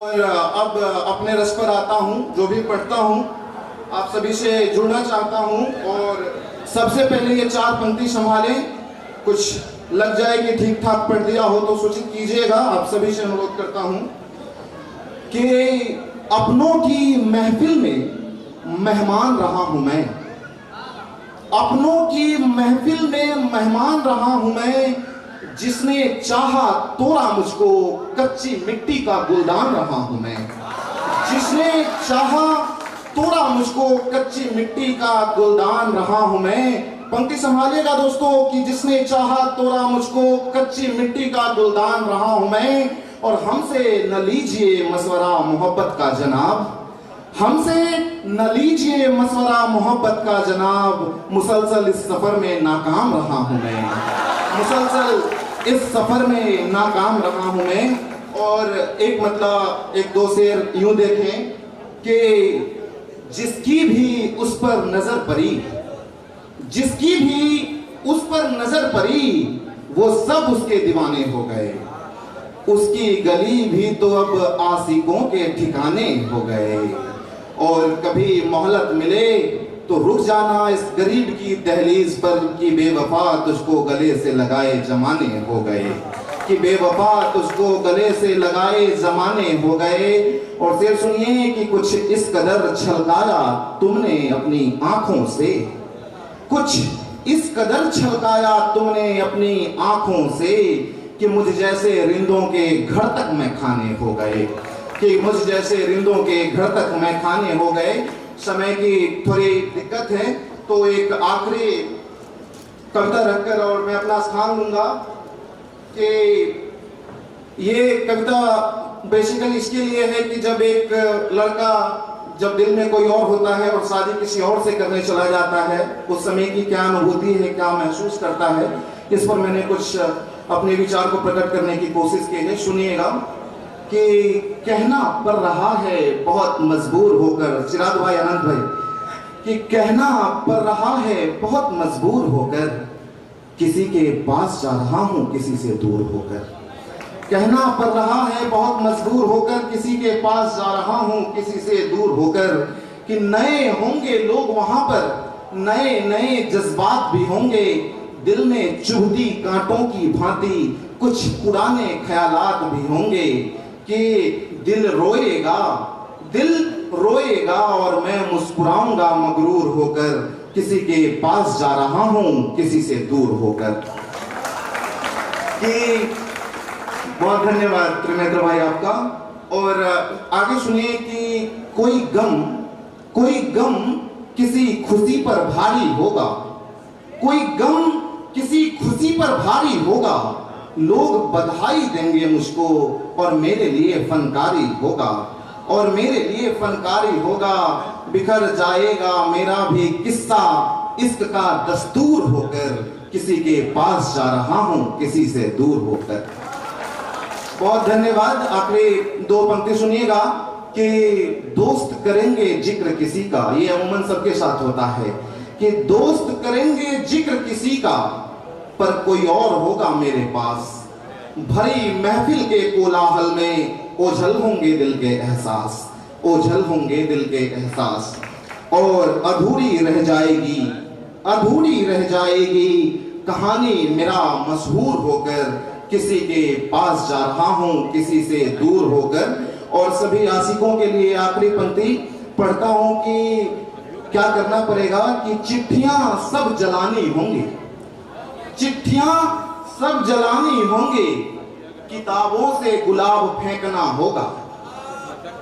और अब अपने रस पर आता हूँ। जो भी पढ़ता हूँ आप सभी से जुड़ना चाहता हूँ। और सबसे पहले ये चार पंक्ति संभालें, कुछ लग जाए कि ठीक ठाक पढ़ दिया हो तो सूचित कीजिएगा। आप सभी से अनुरोध करता हूँ कि अपनों की महफिल में मेहमान रहा हूँ मैं, अपनों की महफिल में मेहमान रहा हूँ मैं। जिसने चाहा तोड़ा मुझको कच्ची मिट्टी का गुलदान रहा हूं मैं, जिसने चाहा तोड़ा मुझको कच्ची मिट्टी का गुलदान रहा हूं मैं। पंक्ति संभालिएगा दोस्तों कि जिसने चाहा तोड़ा मुझको कच्ची मिट्टी का गुलदान रहा हूं मैं। और हमसे न लीजिए मशवरा मोहब्बत का जनाब, हमसे न लीजिए मशवरा मोहब्बत का जनाब। मुसलसल इस सफर में नाकाम रहा हूं मैं, मुसलसल इस सफर में नाकाम रहा हूं मैं। और एक मतलब एक दो शेर यूं देखें कि जिसकी भी उस पर नजर पड़ी, जिसकी भी उस पर नजर पड़ी, वो सब उसके दीवाने हो गए। उसकी गली भी तो अब आशिकों के ठिकाने हो गए। और कभी मोहलत मिले तो रुक जाना इस गरीब की दहलीज पर कि बेवफा तुझको गले से लगाए जमाने हो गए, कि बेवफा तुझको गले से लगाए जमाने हो गए। और फिर सुनिए कि कुछ इस कदर छलकाया तुमने अपनी आंखों से, कुछ इस कदर छलकाया तुमने अपनी आंखों से कि मुझ जैसे रिंदों के घर तक मैं खाने हो गए, कि मुझ जैसे रिंदों के घर तक मैं खाने हो गए। समय की थोड़ी दिक्कत है तो एक आखिरी कविता रखकर और मैं अपना स्थान लूंगा कि ये कविता बेसिकली इसके लिए है कि जब एक लड़का जब दिल में कोई और होता है और शादी किसी और से करने चला जाता है, उस समय की क्या अनुभूति है, क्या महसूस करता है, इस पर मैंने कुछ अपने विचार को प्रकट करने की कोशिश की है। सुनिएगा कि कहना पड़ रहा है बहुत मजबूर होकर, चिराग भाई, अनंत भाई, कि कहना पड़ रहा है बहुत मजबूर होकर, किसी के पास जा रहा हूं किसी से दूर होकर। कहना पड़ रहा है बहुत मजबूर होकर, किसी के पास जा रहा हूं किसी से दूर होकर। कि नए होंगे लोग वहां पर, नए नए जज्बात भी होंगे, दिल में चुभती कांटों की भांति कुछ पुराने ख्यालात भी होंगे। कि दिल रोएगा, दिल रोएगा और मैं मुस्कुराऊंगा मगरूर होकर, किसी के पास जा रहा हूं किसी से दूर होकर। कि बहुत धन्यवाद त्रिनेत्र भाई आपका। और आगे सुनिए कि कोई गम किसी खुशी पर भारी होगा, कोई गम किसी खुशी पर भारी होगा। लोग बधाई देंगे मुझको और मेरे लिए फनकारी होगा, और मेरे लिए फनकारी होगा। बिखर जाएगा मेरा भी किस्सा इश्क का दस्तूर होकर, किसी के पास जा रहा हूं किसी से दूर होकर। बहुत धन्यवाद। आखिरी दो पंक्ति सुनिएगा कि दोस्त करेंगे जिक्र किसी का, ये अमूमन सबके साथ होता है कि दोस्त करेंगे जिक्र किसी का, पर कोई और होगा मेरे पास। भरी महफिल के कोलाहल में ओझल होंगे दिल के एहसास, ओझल होंगे दिल के एहसास। और अधूरी रह जाएगी, अधूरी रह जाएगी कहानी मेरा मशहूर होकर, किसी के पास जा रहा हूं किसी से दूर होकर। और सभी आशिकों के लिए आखिरी पंक्ति पढ़ता हूं कि क्या करना पड़ेगा कि चिट्ठियां सब जलानी होंगी, चिट्ठियां सब जलानी होंगी, किताबों से गुलाब फेंकना होगा।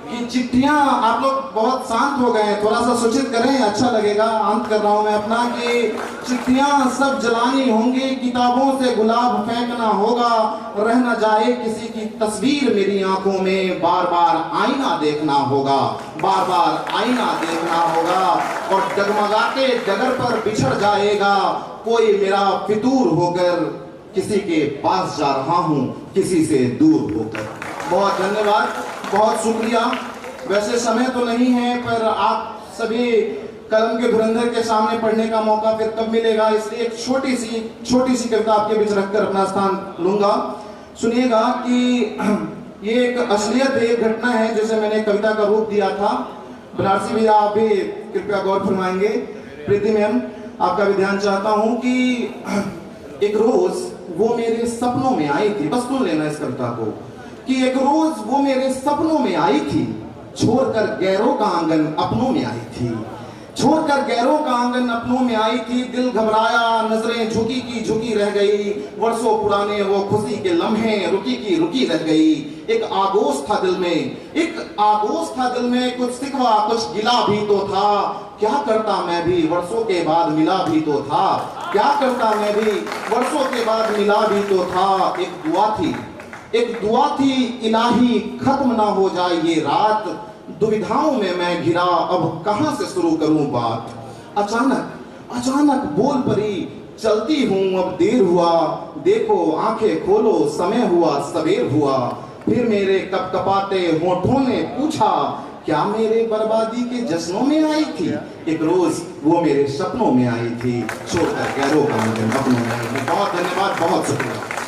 कि चिट्ठियां, आप लोग बहुत शांत हो गए हैं, थोड़ा सा सूचित करें, अच्छा लगेगा। अंत कर रहा हूं मैं अपना कि चिट्ठियां सब जलानी होंगी, किताबों से गुलाब फेंकना होगा। रह न जाए किसी की तस्वीर मेरी आंखों में, बार बार आईना देखना होगा, बार बार आईना देखना होगा। और डगमगाते डगर पर बिछड़ जाएगा कोई मेरा फितूर होकर, किसी के पास जा रहा हूं किसी से दूर होकर। बहुत धन्यवाद, बहुत शुक्रिया। वैसे समय तो नहीं है पर आप सभी कलम के धुरंधर के सामने पढ़ने का मौका फिर कब मिलेगा, इसलिए एक छोटी सी कविता आपके बीच रखकर अपना स्थान लूंगा। सुनिएगा कि ये एक असलियत है, एक घटना है जिसे मैंने कविता का रूप दिया था। बनारसी भैया आप भी कृपया गौर फरमाएंगे। प्रीति मैम आपका भी ध्यान चाहता हूं कि एक रोज वो मेरे सपनों में आई थी, बस सुन लेना इस कविता को, कि एक रोज वो मेरे सपनों में आई थी, छोड़कर गैरों का आंगन अपनों में आई थी, छोड़कर गैरों का आंगन अपनों में आई थी। दिल घबराया, नजरें झुकी की झुकी रह गई, वर्षों पुराने वो खुशी के लम्हे रुकी की रुकी रह गई। एक आगोश था दिल में, एक आगोश था दिल में, कुछ सिकवा कुछ गिला भी तो था। क्या करता मैं भी वर्षों के बाद मिला भी तो था, क्या करता मैं भी वर्षों के बाद मिला भी तो था। एक दुआ थी, एक दुआ थी इलाही खत्म ना हो जाए ये रात। दुविधाओं में मैं घिरा, अब कहां से शुरू करूं बात। अचानक अचानक बोल पड़ी, चलती हूं अब देर हुआ, देखो आंखें खोलो समय हुआ सबेर हुआ। फिर मेरे कपकपाते होठों ने पूछा, क्या मेरे बर्बादी के जश्नों में आई थी। एक रोज वो मेरे सपनों में आई थी, छोड़कर गैरों का आंगन अपनों में आई थी। बहुत धन्यवाद, बहुत शुक्रिया।